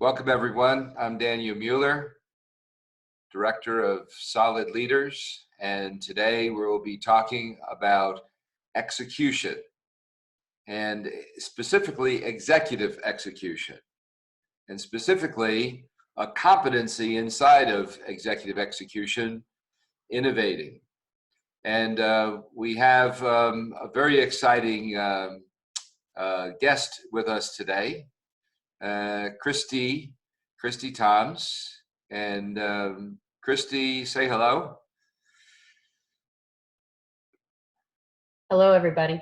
Welcome, everyone. I'm Daniel Mueller, Director of Solid Leaders, and today we'll be talking about execution, and specifically executive execution, and specifically a competency inside of executive execution, innovating. And we have a very exciting guest with us today. Christy Toms. And Christy, say hello. Hello, everybody.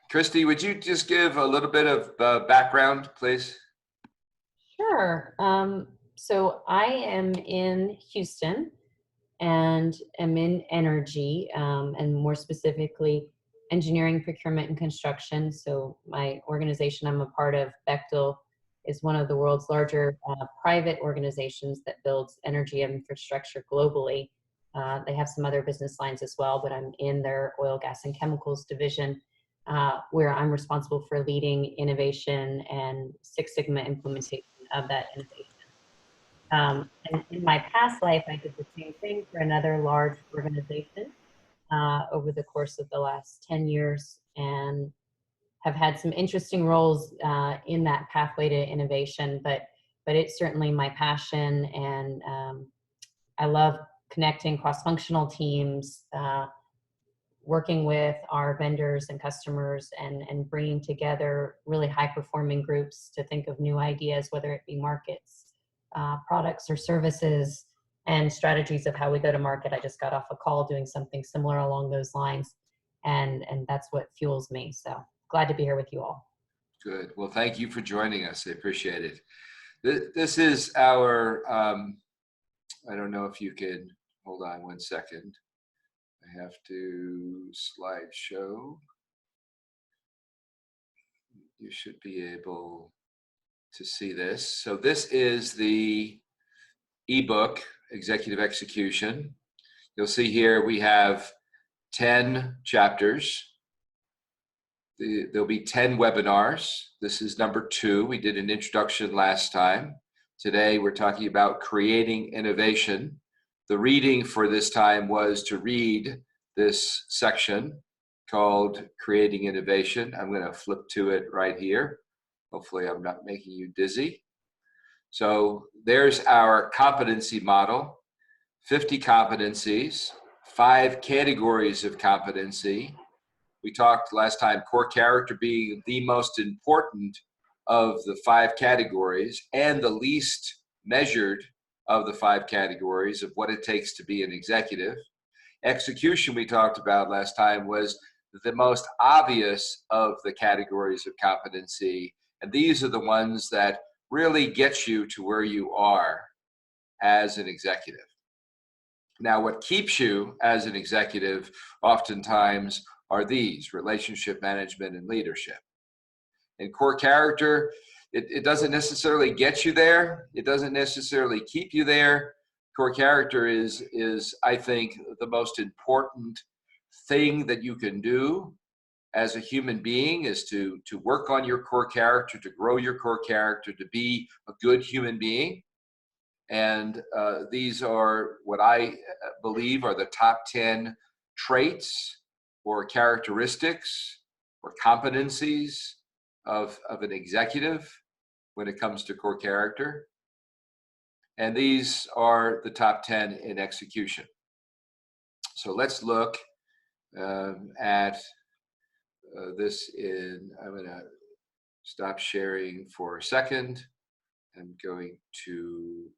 Christy, would you just give a little bit of background, please? Sure. So I am in Houston and am in energy, and more specifically, engineering, procurement, and construction. So my organization I'm a part of, Bechtel, is one of the world's larger private organizations that builds energy infrastructure globally. They have some other business lines as well, but I'm in their oil, gas, and chemicals division, where I'm responsible for leading innovation and Six Sigma implementation of that innovation. And in my past life, I did the same thing for another large organization over the course of the last 10 years, and have had some interesting roles in that pathway to innovation, but it's certainly my passion, and I love connecting cross-functional teams, working with our vendors and customers, and bringing together really high-performing groups to think of new ideas, whether it be markets, products or services, and strategies of how we go to market. I just got off a call doing something similar along those lines, and that's what fuels me. So glad to be here with you all. Good. Well, thank you for joining us. I appreciate it. This is our, I don't know if you can, hold on one second. I have to slideshow. You should be able to see this. So this is the ebook, Executive Execution. You'll see here we have 10 chapters. There'll be 10 webinars. This is number 2. We did an introduction last time. Today we're talking about creating innovation. The reading for this time was to read this section called Creating Innovation. I'm going to flip to it right here. Hopefully I'm not making you dizzy. So there's our competency model, 50 competencies, 5 categories of competency. We talked last time, core character being the most important of the 5 categories and the least measured of the 5 categories of what it takes to be an executive. Execution, we talked about last time, was the most obvious of the categories of competency. And these are the ones that really get you to where you are as an executive. Now, what keeps you as an executive oftentimes are these: relationship management and leadership. And core character, it doesn't necessarily get you there. It doesn't necessarily keep you there. Core character is I think, the most important thing that you can do as a human being, is to work on your core character, to grow your core character, to be a good human being. And these are what I believe are the top 10 traits or characteristics or competencies of an executive when it comes to core character. And these are the top 10 in execution. So let's look at this in, I'm going to stop sharing for a second. I'm going to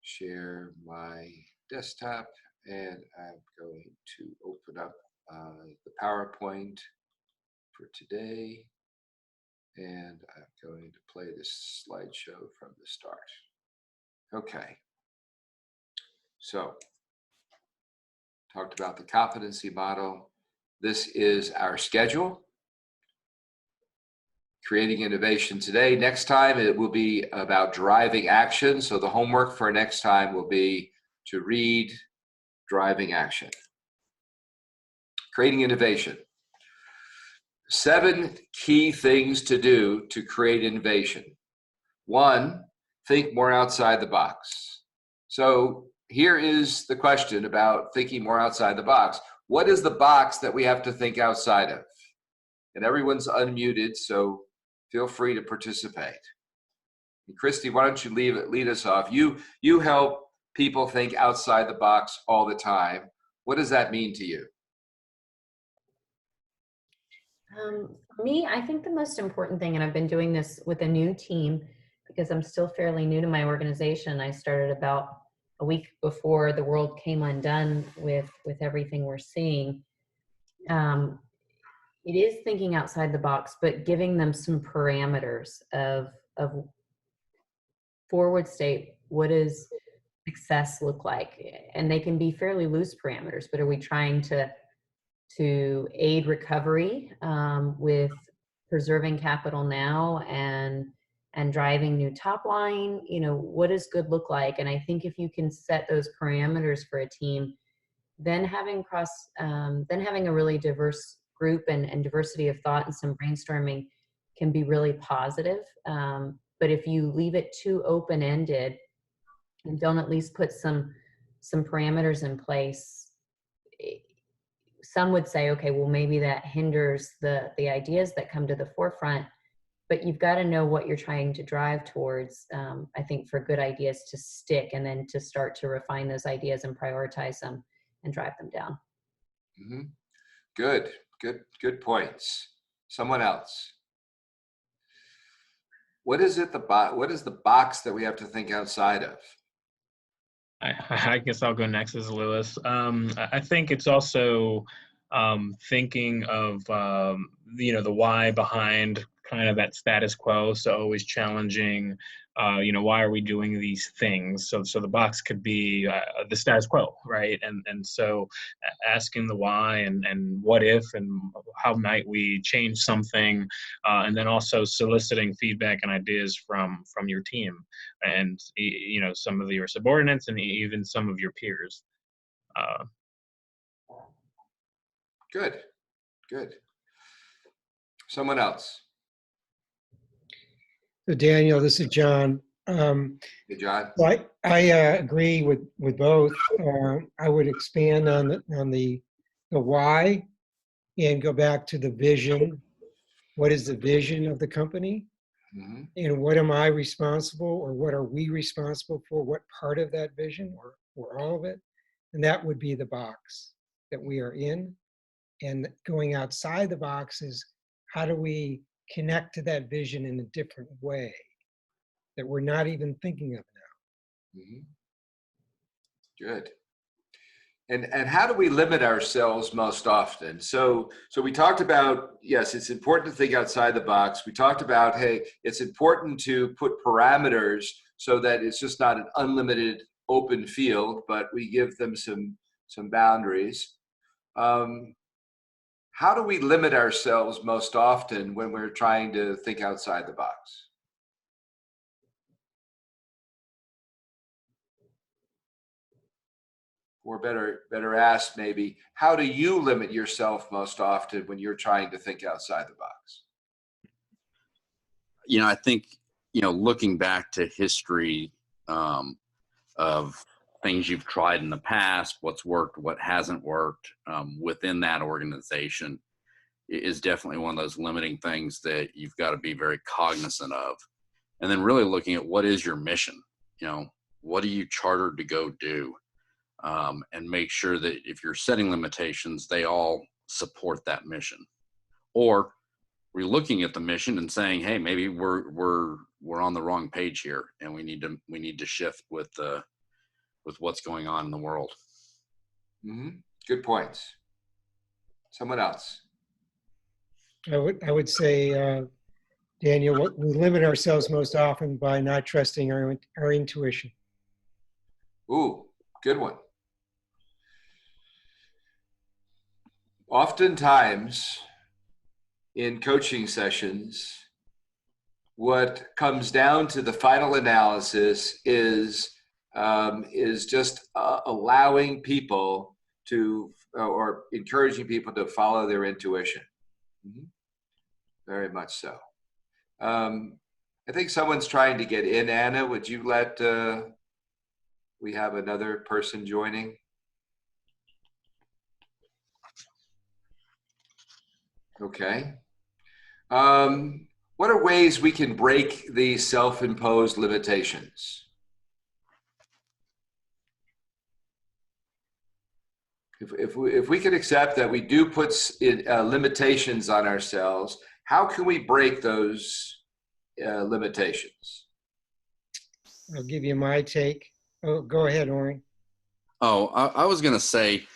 share my desktop, and I'm going to open up the PowerPoint for today, and I'm going to play this slideshow from the start. Okay, so talked about the competency model. This is our schedule. Creating innovation today. Next time it will be about driving action. So the homework for next time will be to read Driving Action. Creating innovation. 7 key things to do to create innovation. 1, think more outside the box. So here is the question about thinking more outside the box. What is the box that we have to think outside of? And everyone's unmuted, so feel free to participate. And Christy, why don't you lead us off? You help people think outside the box all the time. What does that mean to you? For me, I think the most important thing, and I've been doing this with a new team because I'm still fairly new to my organization. I started about a week before the world came undone with everything we're seeing. It is thinking outside the box, but giving them some parameters of forward state. What does success look like? And they can be fairly loose parameters, but are we trying to aid recovery with preserving capital now and driving new top line? What does good look like? And I think if you can set those parameters for a team, then having a really diverse group and diversity of thought and some brainstorming can be really positive. But if you leave it too open-ended and don't at least put some parameters in place, some would say, okay, well, maybe that hinders the ideas that come to the forefront, but you've got to know what you're trying to drive towards, I think, for good ideas to stick, and then to start to refine those ideas and prioritize them and drive them down. Mm-hmm. Good points. Someone else. What is the box that we have to think outside of? I guess I'll go next as Lewis. I think it's also thinking of the why behind kind of that status quo. So always challenging, why are we doing these things? So the box could be the status quo, right? And so asking the why and what if and how might we change something, and then also soliciting feedback and ideas from your team and some of your subordinates and even some of your peers. Good. Someone else. So Daniel, this is John. Hey, John. I agree with both. I would expand on the why and go back to the vision. What is the vision of the company? Mm-hmm. And what am I responsible, or what are we responsible for? What part of that vision, or all of it? And that would be the box that we are in. And going outside the box is, how do we connect to that vision in a different way that we're not even thinking of now? Mm-hmm. Good. And how do we limit ourselves most often? So we talked about, yes, it's important to think outside the box. We talked about, hey, it's important to put parameters so that it's just not an unlimited open field, but we give them some boundaries. How do we limit ourselves most often when we're trying to think outside the box? Or better asked, maybe, how do you limit yourself most often when you're trying to think outside the box? I think, looking back to history of things you've tried in the past, what's worked, what hasn't worked within that organization is definitely one of those limiting things that you've got to be very cognizant of. And then really looking at, what is your mission? What are you chartered to go do? And make sure that if you're setting limitations, they all support that mission. Or we're looking at the mission and saying, hey, maybe we're on the wrong page here, and we need to shift with what's going on in the world. Mm-hmm. Good points. Someone else. I would say, Daniel, we limit ourselves most often by not trusting our intuition. Ooh, good one. Oftentimes in coaching sessions, what comes down to the final analysis is just allowing people to, or encouraging people to follow their intuition. Mm-hmm. Very much so. I think someone's trying to get in. Anna, would you let we have another person joining? Okay. What are ways we can break these self-imposed limitations? If we can accept that we do put limitations on ourselves, how can we break those limitations? I'll give you my take. Oh, go ahead, Oren. Oh, I was going to say,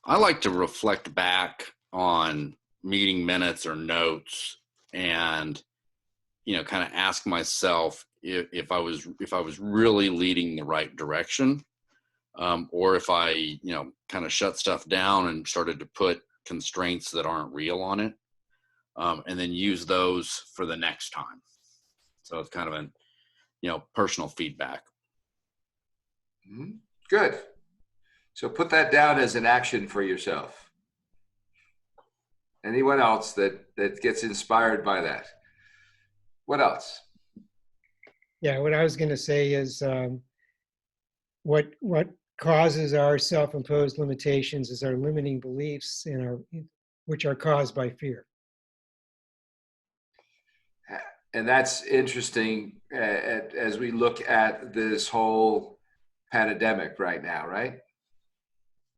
I like to reflect back on meeting minutes or notes and, kind of ask myself if I was really leading the right direction, or if I, kind of shut stuff down and started to put constraints that aren't real on it, and then use those for the next time. So it's kind of an, personal feedback. Mm-hmm. Good. So put that down as an action for yourself. Anyone else that gets inspired by that? What else? Yeah, what I was going to say is what causes our self-imposed limitations is our limiting beliefs which are caused by fear. And that's interesting as we look at this whole pandemic right now, right?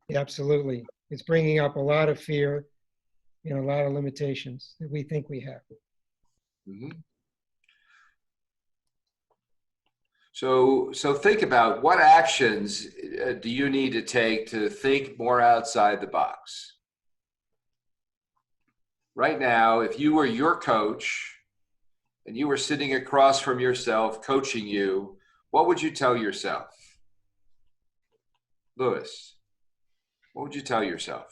Yeah, absolutely. It's bringing up a lot of fear, a lot of limitations that we think we have. Mm-hmm. So think about what actions do you need to take to think more outside the box? Right now, if you were your coach and you were sitting across from yourself coaching you, what would you tell yourself? Louis, what would you tell yourself?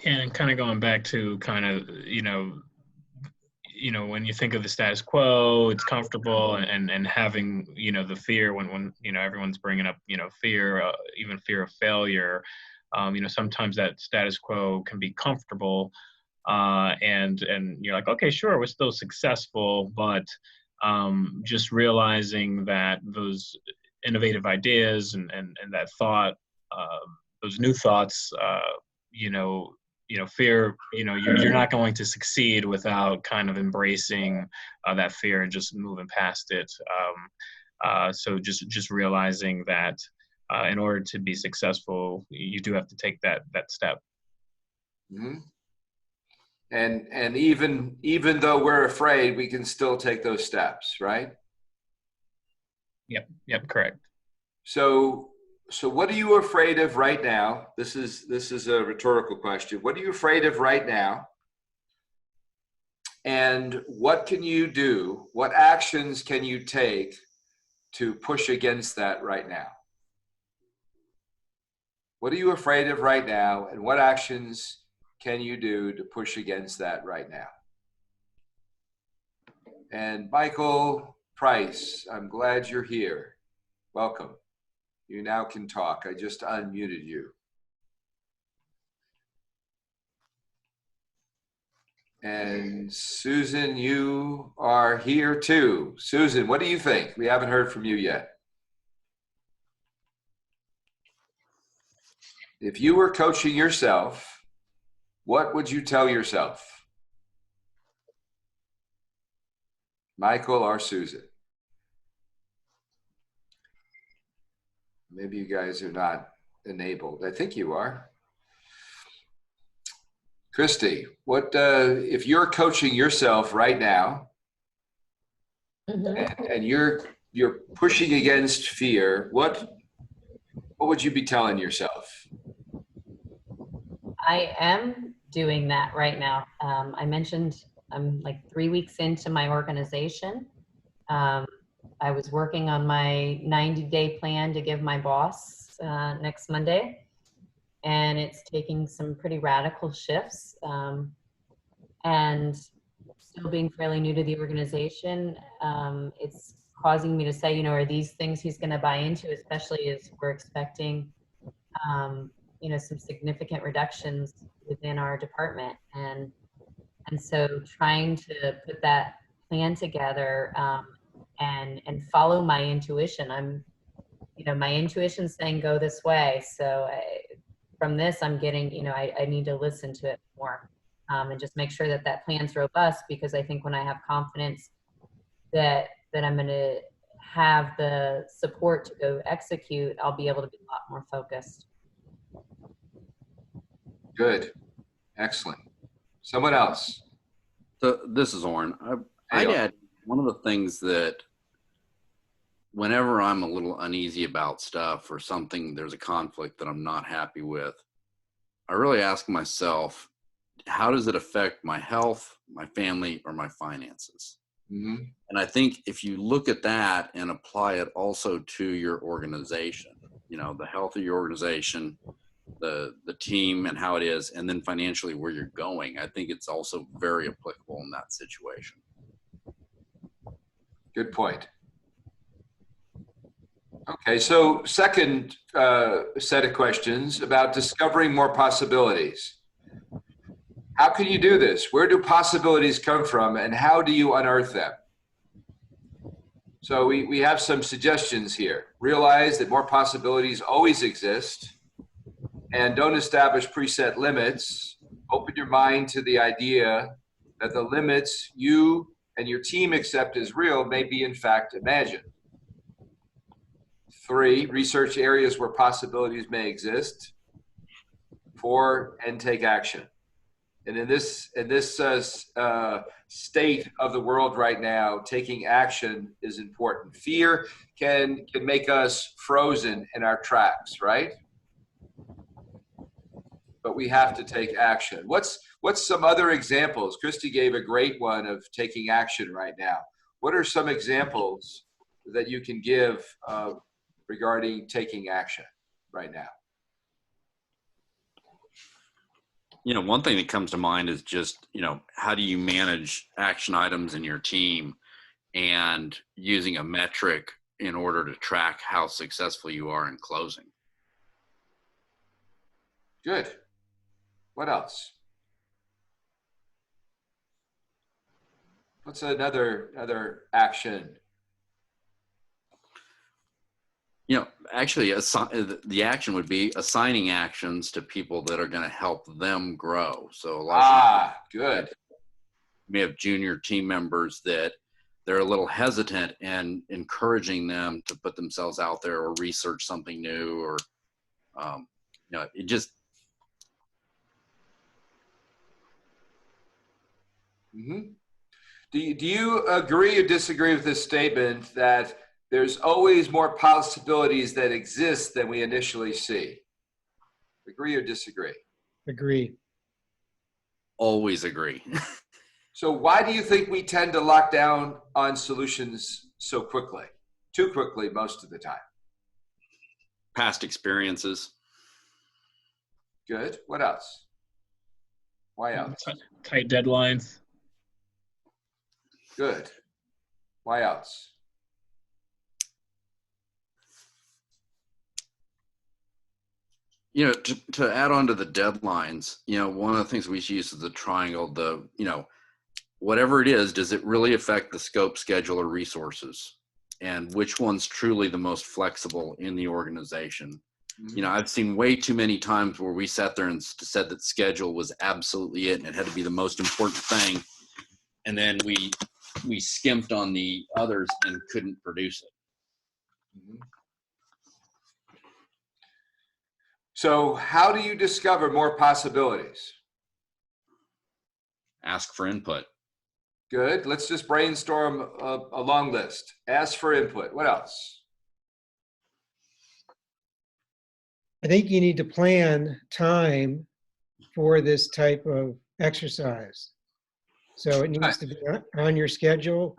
And kind of going back to kind of, when you think of the status quo, it's comfortable, and having, the fear when everyone's bringing up, fear, even fear of failure. Sometimes that status quo can be comfortable, and you're like, okay, sure, we're still successful, but just realizing that those innovative ideas and that thought, those new thoughts, fear, you're not going to succeed without kind of embracing that fear and just moving past it. So just realizing that in order to be successful, you do have to take that step. Mm-hmm. And even though we're afraid, we can still take those steps, right? Yep, correct. So what are you afraid of right now? This is a rhetorical question. What are you afraid of right now? And what can you do? What actions can you take to push against that right now? What are you afraid of right now? And what actions can you do to push against that right now? And Michael Price, I'm glad you're here. Welcome. You now can talk. I just unmuted you. And Susan, you are here too. Susan, what do you think? We haven't heard from you yet. If you were coaching yourself, what would you tell yourself? Michael or Susan? Maybe you guys are not enabled. I think you are. Christy, what if you're coaching yourself right now, and you're pushing against fear, what would you be telling yourself? I am doing that right now. I mentioned I'm like 3 weeks into my organization. I was working on my 90-day plan to give my boss next Monday, and it's taking some pretty radical shifts. And still being fairly new to the organization, it's causing me to say, are these things he's going to buy into, especially as we're expecting some significant reductions within our department. And And so trying to put that plan together and follow my intuition. My intuition's saying go this way. So from this, I'm getting, I need to listen to it more and just make sure that that plan's robust, because I think when I have confidence that I'm going to have the support to go execute, I'll be able to be a lot more focused. Good. Excellent. Someone else. So this is Orrin. Hey, I'd Orrin. add one of the things that whenever I'm a little uneasy about stuff or something, there's a conflict that I'm not happy with, I really ask myself, how does it affect my health, my family, or my finances? Mhm. And I think if you look at that and apply it also to your organization, the health of your organization, the team and how it is, and then financially where you're going, I think it's also very applicable in that situation. Good point. Okay, so second set of questions about discovering more possibilities. How can you do this? Where do possibilities come from, and how do you unearth them? So we have some suggestions here. Realize that more possibilities always exist, and don't establish preset limits. Open your mind to the idea that the limits you and your team accept as real may be in fact imagined. 3, research areas where possibilities may exist. 4, and take action. And in this state of the world right now, taking action is important. Fear can make us frozen in our tracks, right? But we have to take action. What's some other examples? Christy gave a great one of taking action right now. What are some examples that you can give regarding taking action right now? One thing that comes to mind is just, how do you manage action items in your team and using a metric in order to track how successful you are in closing? Good. What else? What's another action? Actually, the action would be assigning actions to people that are going to help them grow. So a lot of Good. you may have junior team members that they're a little hesitant, and encouraging them to put themselves out there or research something new, or it just. Mm-hmm. Do you agree or disagree with this statement that there's always more possibilities that exist than we initially see? Agree or disagree? Agree. Always agree. So why do you think we tend to lock down on solutions so quickly? Too quickly most of the time. Past experiences. Good. What else? Why else? Tight deadlines. Good. Why else? To add on to the deadlines, one of the things we use is the triangle, whatever it is, does it really affect the scope, schedule, or resources? And which one's truly the most flexible in the organization? Mm-hmm. I've seen way too many times where we sat there and said that schedule was absolutely it, and it had to be the most important thing. And then we skimped on the others and couldn't produce it. Mm-hmm. So how do you discover more possibilities? Ask for input. Good. Let's just brainstorm a long list. Ask for input. What else? I think you need to plan time for this type of exercise. So it needs to be on your schedule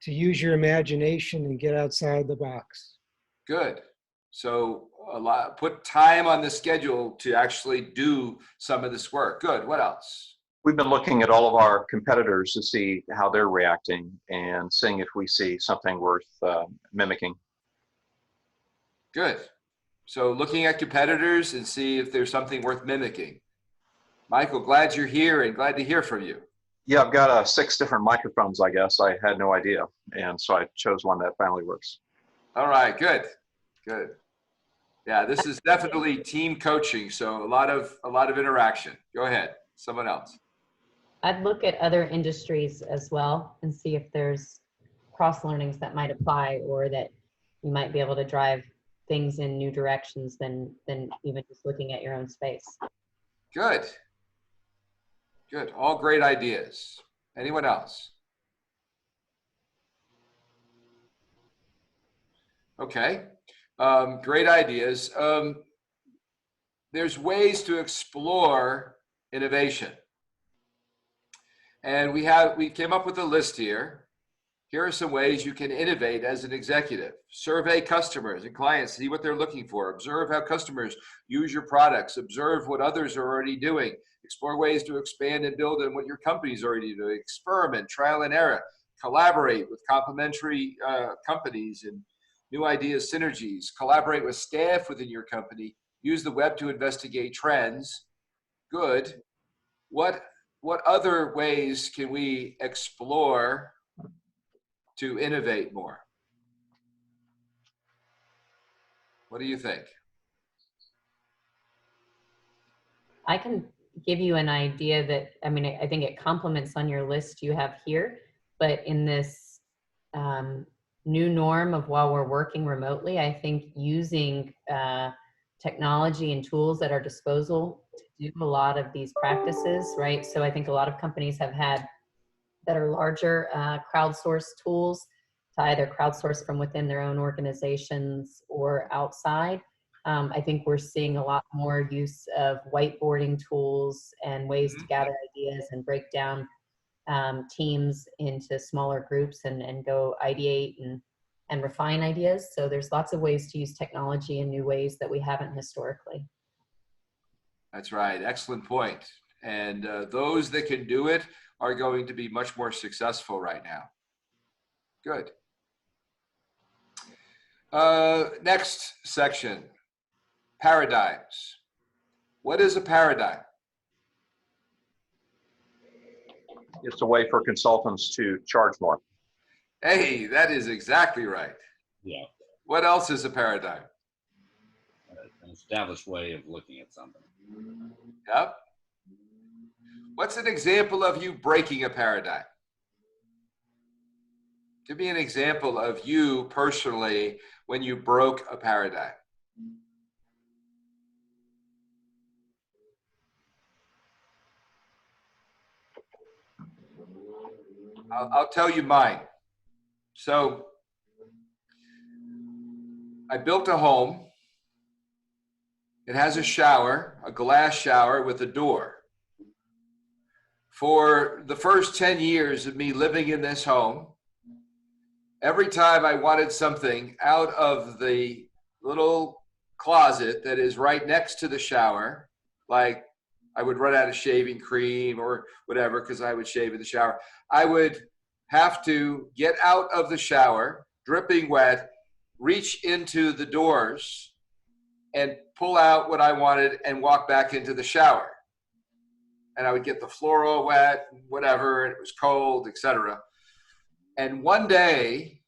to use your imagination and get outside the box. Good. So put time on the schedule to actually do some of this work. Good. What else? We've been looking at all of our competitors to see how they're reacting and seeing if we see something worth mimicking. Good. So looking at competitors and see if there's something worth mimicking. Michael, glad you're here and glad to hear from you. Yeah, I've got 6 different microphones, I guess. I had no idea. And so I chose one that finally works. All right, good, good. Yeah, this is definitely team coaching, so a lot of interaction. Go ahead, someone else. I'd look at other industries as well and see if there's cross learnings that might apply, or that you might be able to drive things in new directions than even just looking at your own space. Good. Good. All great ideas. Anyone else? Okay. Great ideas. There's ways to explore innovation. And we came up with a list here. Here are some ways you can innovate as an executive. Survey customers and clients, see what they're looking for. Observe how customers use your products. Observe what others are already doing. Explore ways to expand and build on what your company's already doing. Experiment, trial and error. Collaborate with complementary companies and new ideas, synergies. Collaborate with staff within your company. Use the web to investigate trends. Good. What other ways can we explore to innovate more? What do you think? I can give you an idea that, I mean, I think it complements on your list you have here, but in this new norm of while we're working remotely, I think using technology and tools at our disposal to do a lot of these practices, right? So I think a lot of companies have had that are larger crowdsourced tools to either crowdsource from within their own organizations or outside. I think we're seeing a lot more use of whiteboarding tools and ways to gather ideas and break down teams into smaller groups and go ideate and refine ideas. So there's lots of ways to use technology in new ways that we haven't historically. That's right. Excellent point. And those that can do it are going to be much more successful right now. Good. Next section, paradigms. What is a paradigm? It's a way for consultants to charge more. Hey, that is exactly right. Yeah, What else is a paradigm? an established way of looking at something. Yep. What's an example of you breaking a paradigm? Give me an example of you personally when you broke a paradigm. I'll tell you mine. So I built a home. It has a shower, a glass shower with a door. For the first 10 years of me living in this home, every time I wanted something out of the little closet that is right next to the shower, like I would run out of shaving cream or whatever because I would shave in the shower, I would have to get out of the shower, dripping wet, reach into the doors and pull out what I wanted and walk back into the shower. And I would get the floor all wet, whatever, and it was cold, etc. And one day,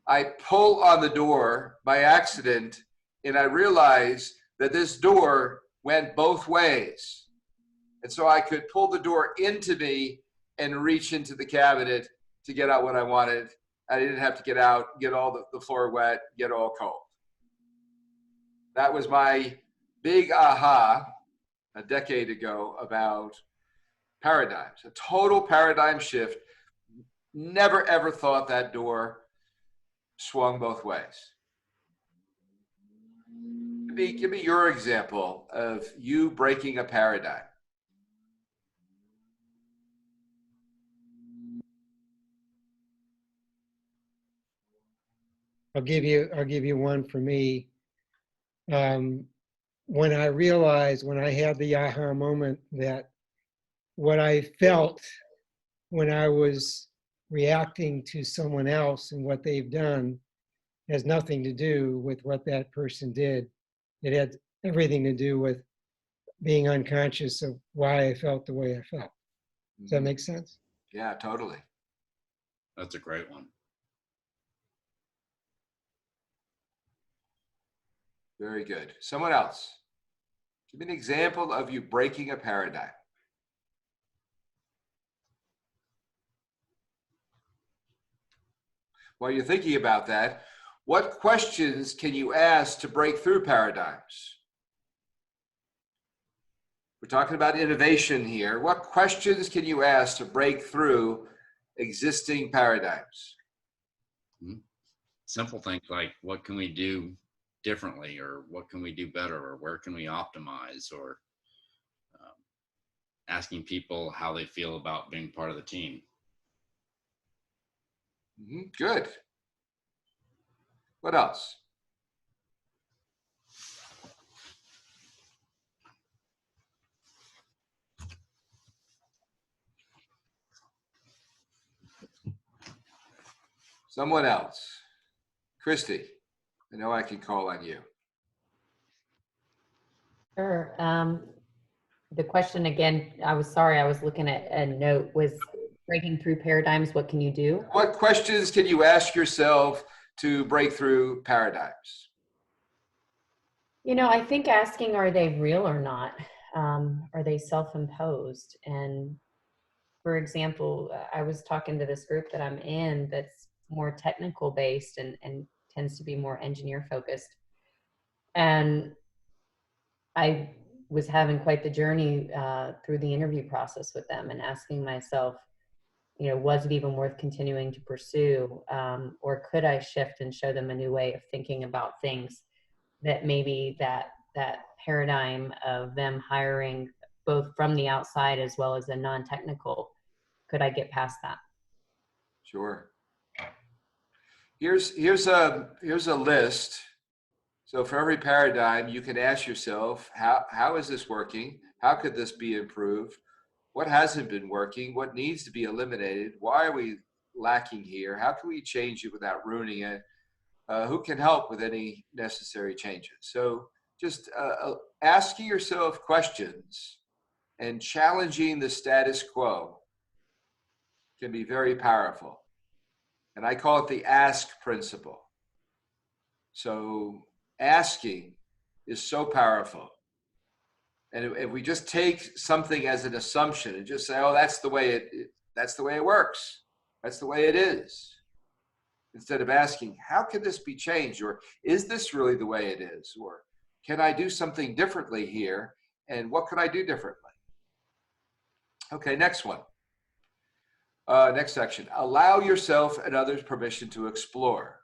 I pull on the door by accident, and I realized that this door went both ways. And so I could pull the door into me and reach into the cabinet to get out what I wanted. I didn't have to get out, get all the floor wet, get all cold. That was my big aha a decade ago about paradigms, a total paradigm shift. Never ever thought that door swung both ways. Give me your example of you breaking a paradigm. I'll give you one for me. When I realized, when I had the aha moment that what I felt when I was reacting to someone else and what they've done has nothing to do with what that person did. It had everything to do with being unconscious of why I felt the way I felt. Does that make sense? Yeah, totally. That's a great one. Very good. Someone else. Give me an example of you breaking a paradigm. While you're thinking about that, what questions can you ask to break through paradigms? We're talking about innovation here. What questions can you ask to break through existing paradigms? Simple things like, what can we do differently, or what can we do better, or where can we optimize, or asking people how they feel about being part of the team. Good. What else? Someone else. Christy, I know I can call on you. Sure. The question again, I was sorry, I was looking at a note, was breaking through paradigms, what can you do? What questions can you ask yourself to break through paradigms? You know, I think asking, are they real or not? Are they self-imposed? And for example, I was talking to this group that I'm in that's more technical based and tends to be more engineer focused. And I was having quite the journey through the interview process with them and asking myself, you know, was it even worth continuing to pursue? Or could I shift and show them a new way of thinking about things, that maybe that paradigm of them hiring both from the outside as well as the non-technical, could I get past that? Sure. Here's a list. So for every paradigm, you can ask yourself, how is this working? How could this be improved? What hasn't been working? What needs to be eliminated? Why are we lacking here? How can we change it without ruining it? Who can help with any necessary changes? So just asking yourself questions and challenging the status quo can be very powerful. And I call it the ask principle. So asking is so powerful. And if we just take something as an assumption and just say, oh, that's the way it works. That's the way it is. Instead of asking, how can this be changed? Or is this really the way it is? Or can I do something differently here? And what could I do differently? Okay, next one. Next section. Allow yourself and others permission to explore.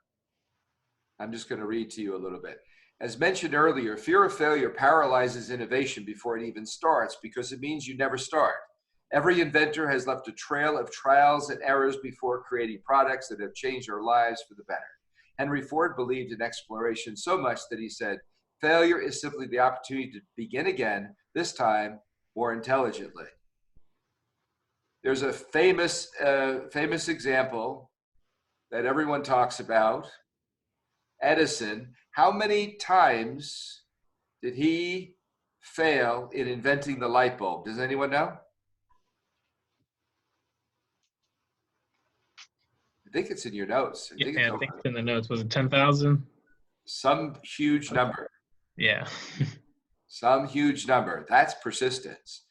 I'm just going to read to you a little bit. As mentioned earlier, fear of failure paralyzes innovation before it even starts because it means you never start. Every inventor has left a trail of trials and errors before creating products that have changed our lives for the better. Henry Ford believed in exploration so much that he said, failure is simply the opportunity to begin again, this time more intelligently. There's a famous example that everyone talks about, Edison. How many times did he fail in inventing the light bulb? Does anyone know? I think it's in your notes. I think it's in the notes. Was it 10,000? Some huge number. Yeah. Some huge number. That's persistence.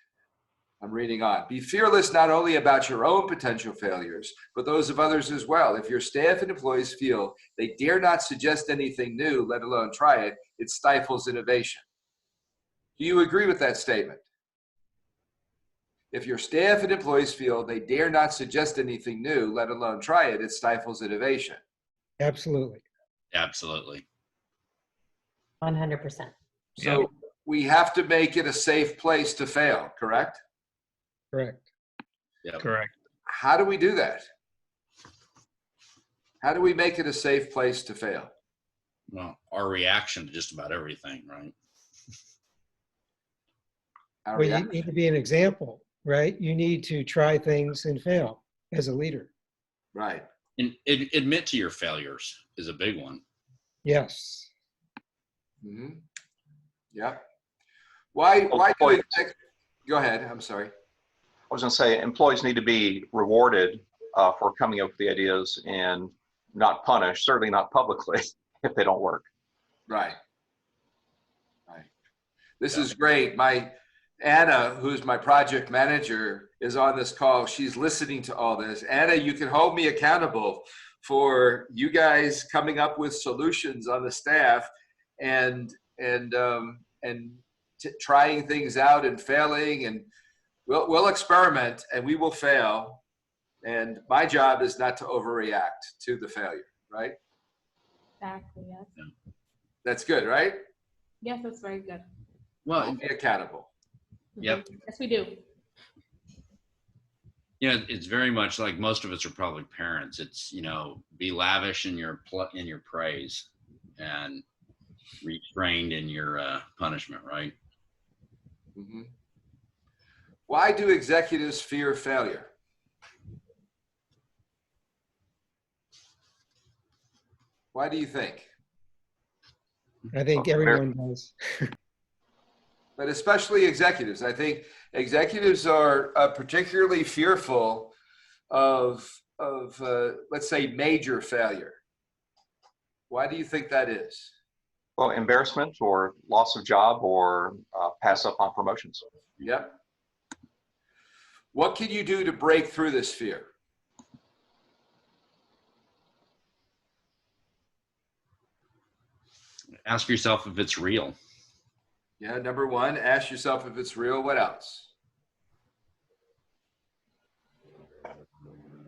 I'm reading on. Be fearless not only about your own potential failures, but those of others as well. If your staff and employees feel they dare not suggest anything new, let alone try it, it stifles innovation. Do you agree with that statement? If your staff and employees feel they dare not suggest anything new, let alone try it, it stifles innovation. Absolutely. Absolutely. 100%. So we have to make it a safe place to fail, correct? Correct. Yep. Correct. How do we do that? How do we make it a safe place to fail? Well, our reaction to just about everything, right? Our Well, you reaction. need to be an example, right? You need to try things and fail as a leader. Right. And admit to your failures is a big one. Yes. Mm-hmm. Yep. Why do you think? Go ahead. I'm sorry. was going to say, employees need to be rewarded for coming up with the ideas and not punished, certainly not publicly, if they don't work. Right. Right. This is great. Anna, who's my project manager, is on this call. She's listening to all this. Anna, you can hold me accountable for you guys coming up with solutions on the staff and trying things out and failing, and we'll experiment and we will fail. And my job is not to overreact to the failure, right? Exactly, yes. That's good, right? Yes, that's very good. Well, Be accountable. Yep. Yes, we do. yeah, it's very much like most of us are probably parents. It's, be lavish in your praise and restrained in your punishment, right? Mhm. Why do executives fear failure? Why do you think? I think everyone does. But especially executives. I think executives are particularly fearful of let's say, major failure. Why do you think that is? Well, embarrassment or loss of job or pass up on promotions. Yep. What can you do to break through this fear? Ask yourself if it's real. Yeah, number one, ask yourself if it's real. What else?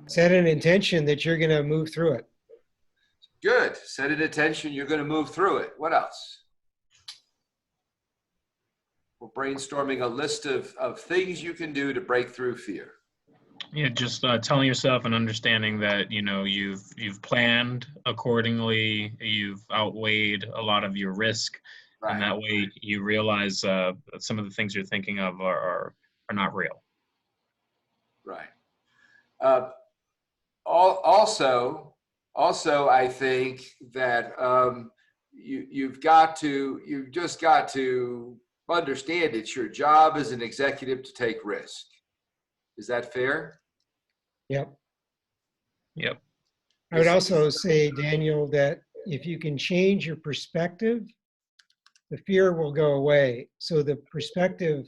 Set an intention that you're going to move through it. Good. Set an intention. You're going to move through it. What else? We're brainstorming a list of things you can do to break through fear. Yeah, just telling yourself and understanding that you've planned accordingly, you've outweighed a lot of your risk, and that way you realize some of the things you're thinking of are not real. Right. Also, I think that you've just got to understand it's your job as an executive to take risk. Is that fair? Yep. Yep. I would also say, Daniel, that if you can change your perspective, the fear will go away. So the perspective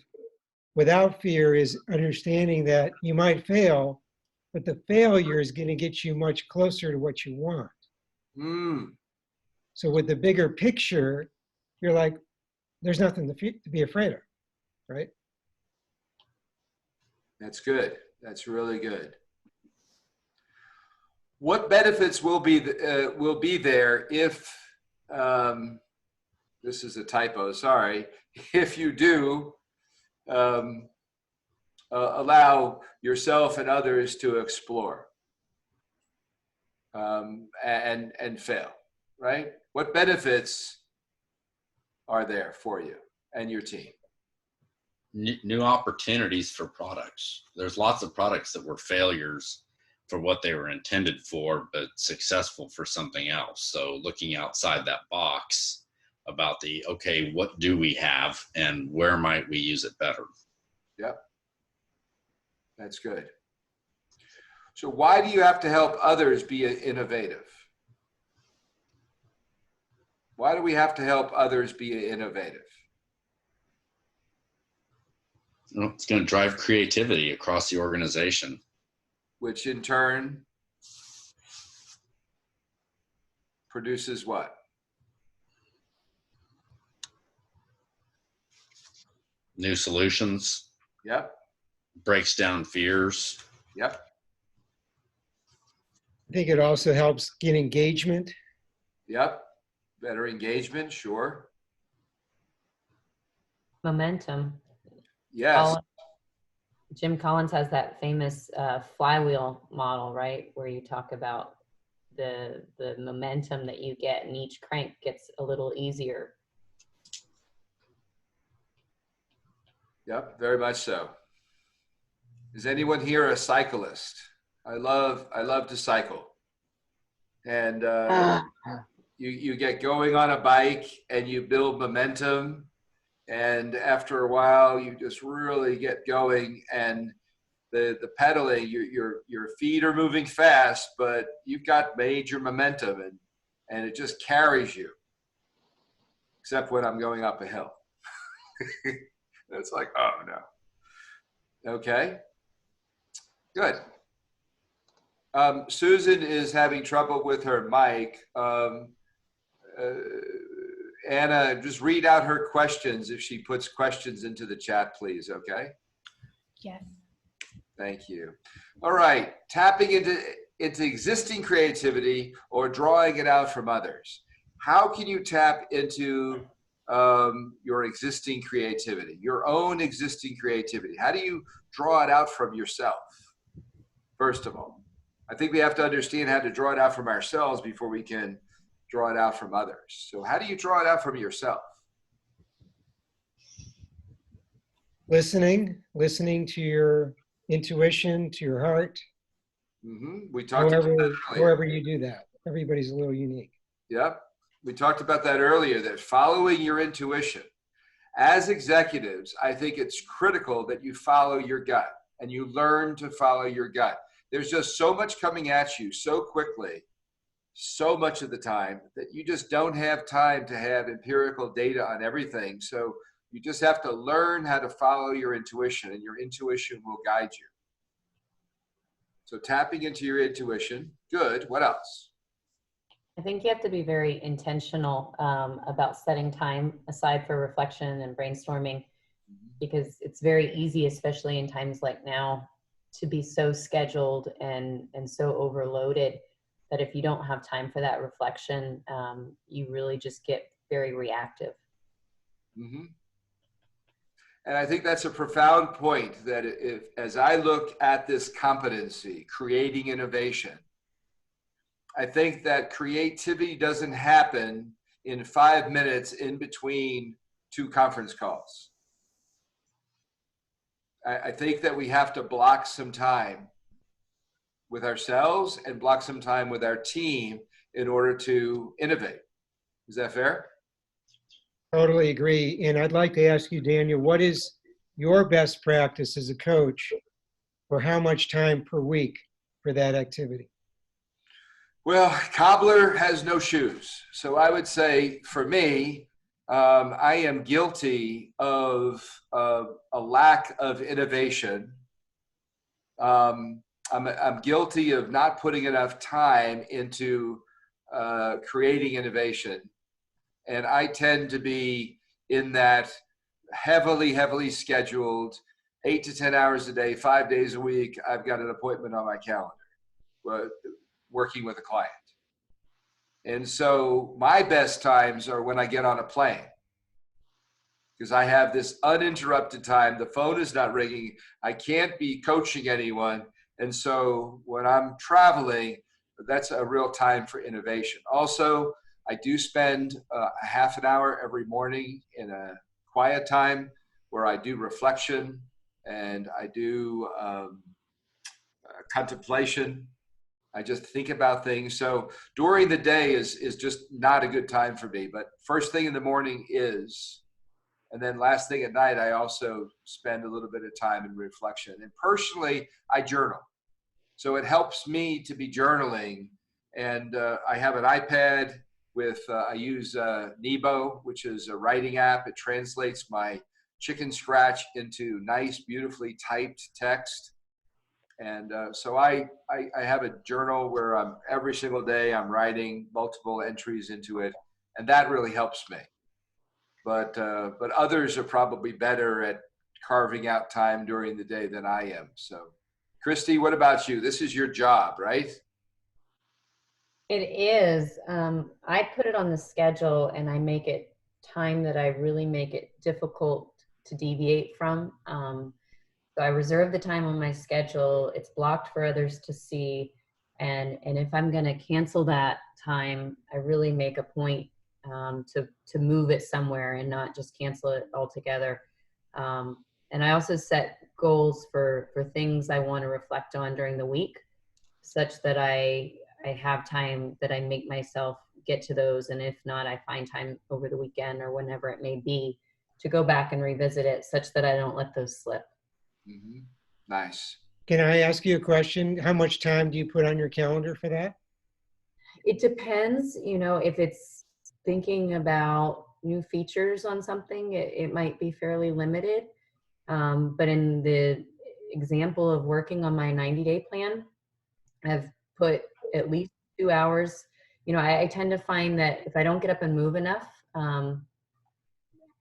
without fear is understanding that you might fail, but the failure is going to get you much closer to what you want. So with the bigger picture, you're like, there's nothing to be afraid of, right? That's good. That's really good. What benefits will be there if this is a typo? Sorry. If you do allow yourself and others to explore and fail, right? What benefits are there for you and your team? New opportunities for products. There's lots of products that were failures for what they were intended for, but successful for something else. So looking outside that box about okay, what do we have and where might we use it better? Yep. That's good. So why do you have to help others be innovative? Why do we have to help others be innovative? It's going to drive creativity across the organization. Which in turn produces what? New solutions. Yep. Breaks down fears. Yep. I think it also helps get engagement. Yep. Better engagement, sure. Momentum. Yes. Jim Collins has that famous flywheel model, right? Where you talk about the momentum that you get and each crank gets a little easier. Yep, very much so. Is anyone here a cyclist? I love to cycle. And you get going on a bike and you build momentum. And after a while, you just really get going, and the pedaling, your feet are moving fast, but you've got major momentum, and it just carries you. Except when I'm going up a hill. It's like, oh no. Okay, good. Susan is having trouble with her mic. Anna, just read out her questions if she puts questions into the chat, please, okay? Yes. Thank you. All right, tapping into existing creativity or drawing it out from others. How can you tap into your existing creativity, your own existing creativity? How do you draw it out from yourself, first of all? I think we have to understand how to draw it out from ourselves before we can draw it out from others. So how do you draw it out from yourself? Listening to your intuition, to your heart. We talked about that earlier. However you do that. Everybody's a little unique. Yep. We talked about that earlier, that following your intuition. As executives, I think it's critical that you follow your gut and you learn to follow your gut. There's just so much coming at you so quickly, so much of the time, that you just don't have time to have empirical data on everything. So you just have to learn how to follow your intuition, and your intuition will guide you. So tapping into your intuition, good. What else? I think you have to be very intentional about setting time aside for reflection and brainstorming, because it's very easy, especially in times like now, to be so scheduled and so overloaded that if you don't have time for that reflection, you really just get very reactive. And I think that's a profound point, that as I look at this competency, creating innovation, I think that creativity doesn't happen in 5 minutes in between 2 conference calls. I think that we have to block some time with ourselves and block some time with our team in order to innovate. Is that fair? Totally agree. And I'd like to ask you, Daniel, what is your best practice as a coach for how much time per week for that activity? Well, cobbler has no shoes. So I would say for me, I am guilty of a lack of innovation. I'm guilty of not putting enough time into creating innovation. And I tend to be in that heavily scheduled 8 to 10 hours a day, 5 days a week. I've got an appointment on my calendar, working with a client. And so my best times are when I get on a plane, because I have this uninterrupted time. The phone is not ringing. I can't be coaching anyone. And so when I'm traveling, that's a real time for innovation. Also, I do spend a half an hour every morning in a quiet time where I do reflection and I do contemplation. I just think about things. So during the day is just not a good time for me, but first thing in the morning is, and then last thing at night, I also spend a little bit of time in reflection. And personally, I journal. So it helps me to be journaling. And I have an iPad with, I use Nebo, which is a writing app. It translates my chicken scratch into nice, beautifully typed text. And so I have a journal where every single day I'm writing multiple entries into it, and that really helps me. But others are probably better at carving out time during the day than I am. So, Christy, what about you? This is your job, right? It is. I put it on the schedule, and I make it time that I really make it difficult to deviate from. So I reserve the time on my schedule. It's blocked for others to see. And if I'm going to cancel that time, I really make a point to move it somewhere and not just cancel it altogether. And I also set goals for things I want to reflect on during the week, such that I have time that I make myself get to those. And if not, I find time over the weekend or whenever it may be to go back and revisit it, such that I don't let those slip. Mm-hmm. Nice. Can I ask you a question? How much time do you put on your calendar for that? It depends, if it's thinking about new features on something, it might be fairly limited. But in the example of working on my 90-day plan, I've put at least 2 hours. I tend to find that if I don't get up and move enough,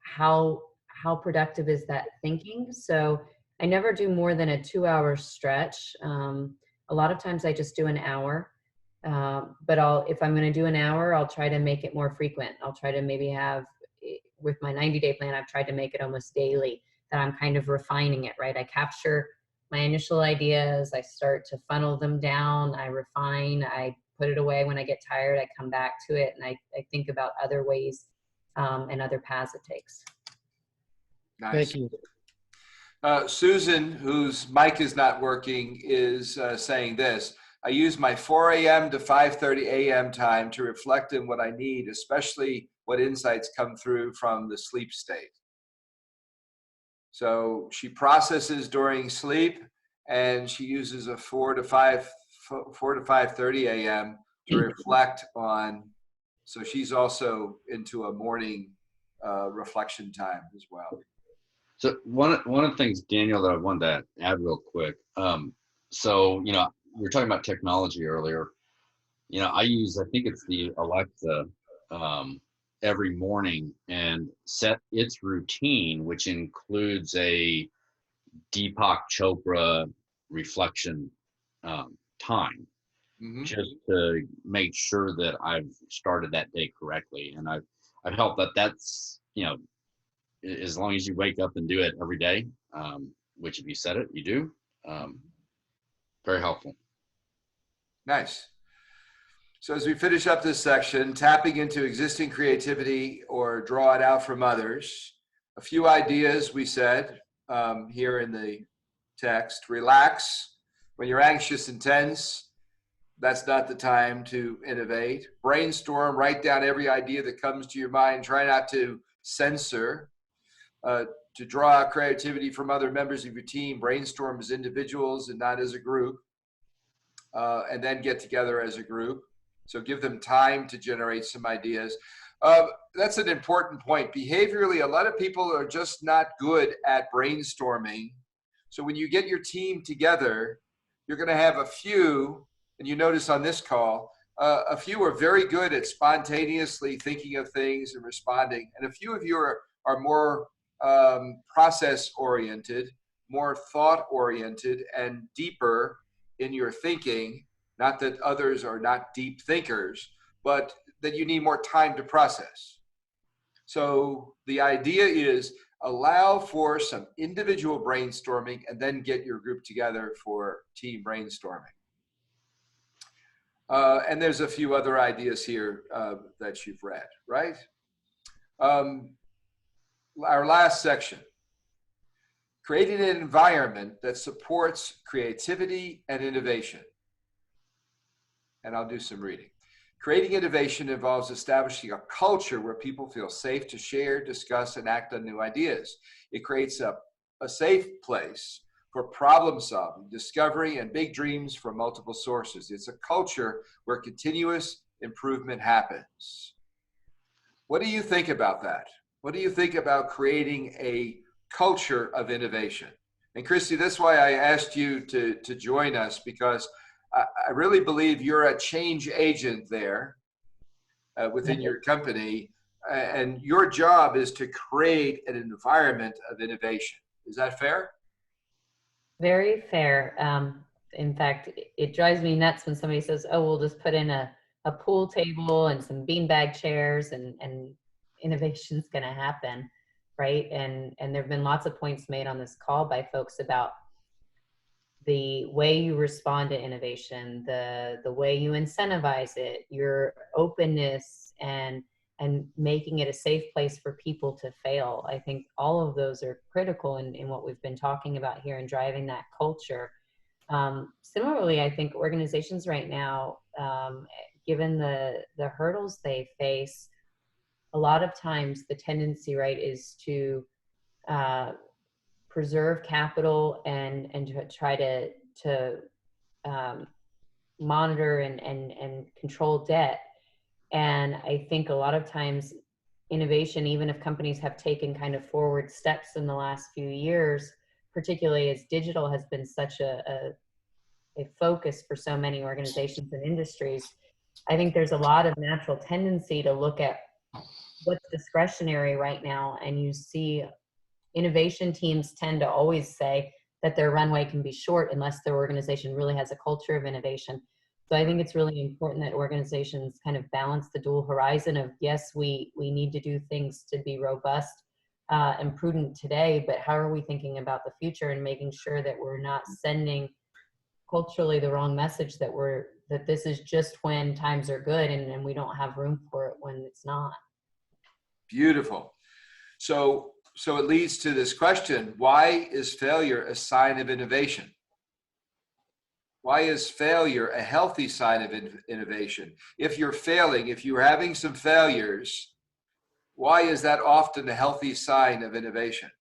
how productive is that thinking? So I never do more than a 2-hour stretch. A lot of times I just do an hour. But if I'm going to do an hour, I'll try to make it more frequent. I'll try to maybe have, with my 90-day plan, I've tried to make it almost daily, that I'm kind of refining it, right? I capture my initial ideas, I start to funnel them down, I refine, I put it away when I get tired, I come back to it, and I think about other ways and other paths it takes. Nice. Thank you. Susan, whose mic is not working, is saying this. I use my 4 a.m. to 5:30 a.m. time to reflect on what I need, especially what insights come through from the sleep state. So she processes during sleep, and she uses a 4 to 5:30 a.m. to reflect on. So she's also into a morning reflection time as well. So one of the things, Daniel, that I wanted to add real quick. So we were talking about technology earlier. I think it's the Alexa every morning, and set its routine, which includes a Deepak Chopra reflection time, just to make sure that I've started that day correctly. And I've helped that's as long as you wake up and do it every day, which if you set it, you do, very helpful. Nice. So as we finish up this section, tapping into existing creativity or draw it out from others, a few ideas we said here in the text. Relax. When you're anxious and tense, that's not the time to innovate. Brainstorm, write down every idea that comes to your mind. Try not to censor. To draw out creativity from other members of your team, brainstorm as individuals and not as a group, and then get together as a group. So give them time to generate some ideas. That's an important point. Behaviorally, a lot of people are just not good at brainstorming. So when you get your team together, you're going to have a few, and you notice on this call, a few are very good at spontaneously thinking of things and responding, and a few of you are more process-oriented, more thought-oriented, and deeper in your thinking. Not that others are not deep thinkers, but that you need more time to process. So the idea is allow for some individual brainstorming and then get your group together for team brainstorming. And there's a few other ideas here that you've read, right? Our last section, creating an environment that supports creativity and innovation. And I'll do some reading. Creating innovation involves establishing a culture where people feel safe to share, discuss, and act on new ideas. It creates a safe place for problem solving, discovery, and big dreams from multiple sources. It's a culture where continuous improvement happens. What do you think about that? What do you think about creating a culture of innovation? And Christy, that's why I asked you to join us, because I really believe you're a change agent there within your company, and your job is to create an environment of innovation. Is that fair? Very fair. In fact, it drives me nuts when somebody says, oh, we'll just put in a pool table and some beanbag chairs and innovation's going to happen, right? And there have been lots of points made on this call by folks about the way you respond to innovation, the way you incentivize it, your openness, and making it a safe place for people to fail. I think all of those are critical in what we've been talking about here and driving that culture. Similarly, I think organizations right now, given the hurdles they face, a lot of times the tendency, right, is to preserve capital and to try to to monitor and control debt. And I think a lot of times innovation, even if companies have taken kind of forward steps in the last few years, particularly as digital has been such a focus for so many organizations and industries, I think there's a lot of natural tendency to look at what's discretionary right now. And you see innovation teams tend to always say that their runway can be short unless their organization really has a culture of innovation. So I think it's really important that organizations kind of balance the dual horizon of, yes, we need to do things to be robust and prudent today, but how are we thinking about the future and making sure that we're not sending culturally the wrong message that this is just when times are good and we don't have room for it when it's not. Beautiful. So it leads to this question: why is failure a sign of innovation? Why is failure a healthy sign of innovation? If you're failing, if you're having some failures, why is that often a healthy sign of innovation?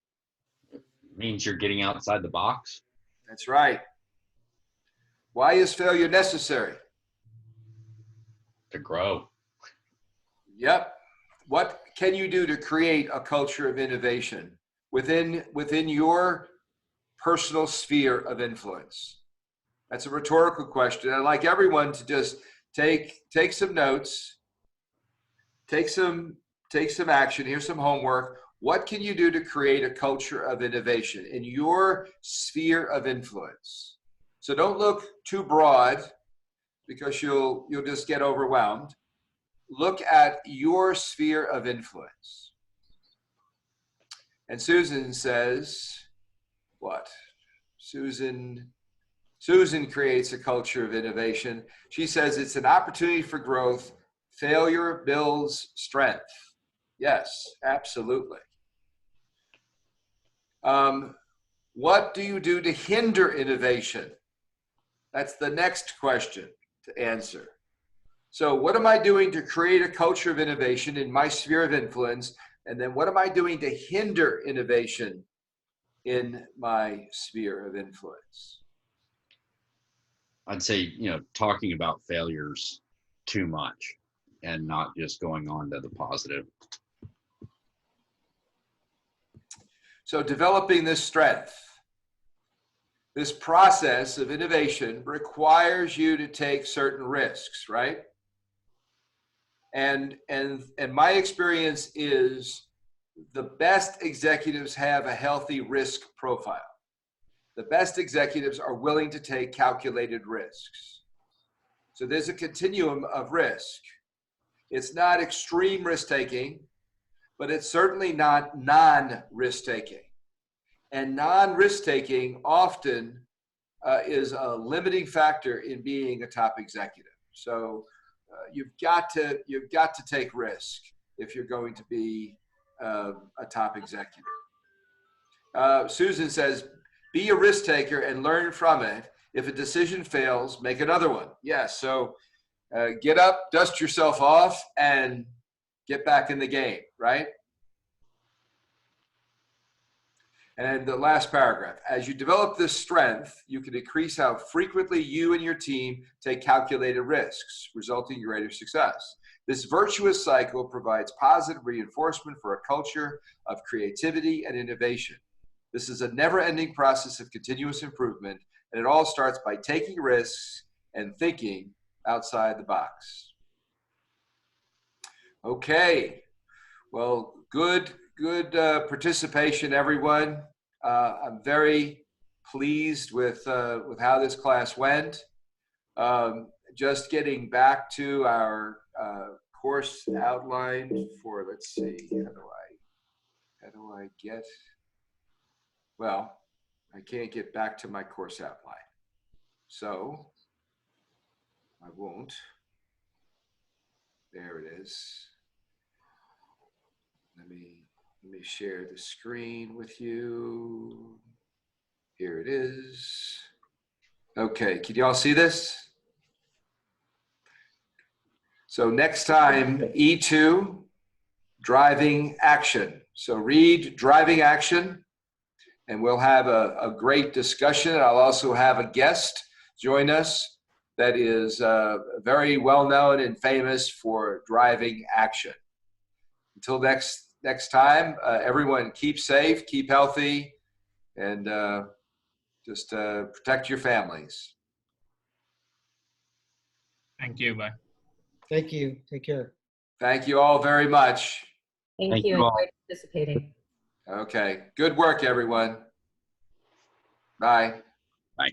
Means you're getting outside the box. That's right. Why is failure necessary? To grow. Yep. What can you do to create a culture of innovation within your personal sphere of influence? That's a rhetorical question. I'd like everyone to just take some notes, take some action. Here's some homework. What can you do to create a culture of innovation in your sphere of influence? So don't look too broad because you'll just get overwhelmed. Look at your sphere of influence. And Susan says, what? Susan creates a culture of innovation. She says it's an opportunity for growth. Failure builds strength. Yes, absolutely. What do you do to hinder innovation? That's the next question to answer. So what am I doing to create a culture of innovation in my sphere of influence? And then what am I doing to hinder innovation in my sphere of influence? I'd say, talking about failures too much and not just going on to the positive. So developing this strength, this process of innovation requires you to take certain risks, right? And my experience is the best executives have a healthy risk profile. The best executives are willing to take calculated risks. So there's a continuum of risk. It's not extreme risk taking, but it's certainly not non-risk taking. And non-risk taking often is a limiting factor in being a top executive. So you've got to take risk if you're going to be a top executive. Susan says, be a risk taker and learn from it. If a decision fails, make another one. Yes, so get up, dust yourself off, and get back in the game, right? And the last paragraph, as you develop this strength, you can increase how frequently you and your team take calculated risks, resulting in greater success. This virtuous cycle provides positive reinforcement for a culture of creativity and innovation. This is a never-ending process of continuous improvement, and it all starts by taking risks and thinking outside the box. Okay, well, good participation, everyone. I'm very pleased with how this class went. Just getting back to our course outline for, let's see, how do I get, well, I can't get back to my course outline. So I won't. There it is. Let me share the screen with you. Here it is. Okay, can you all see this? So next time, E2, driving action. So read driving action and we'll have a great discussion. I'll also have a guest join us that is very well known and famous for driving action. Until next time, everyone keep safe, keep healthy, and just protect your families. Thank you. Bye. Thank you. Take care. Thank you all very much. Thank Thank you. you all. Enjoyed participating. Okay, good work, everyone. Bye. Bye.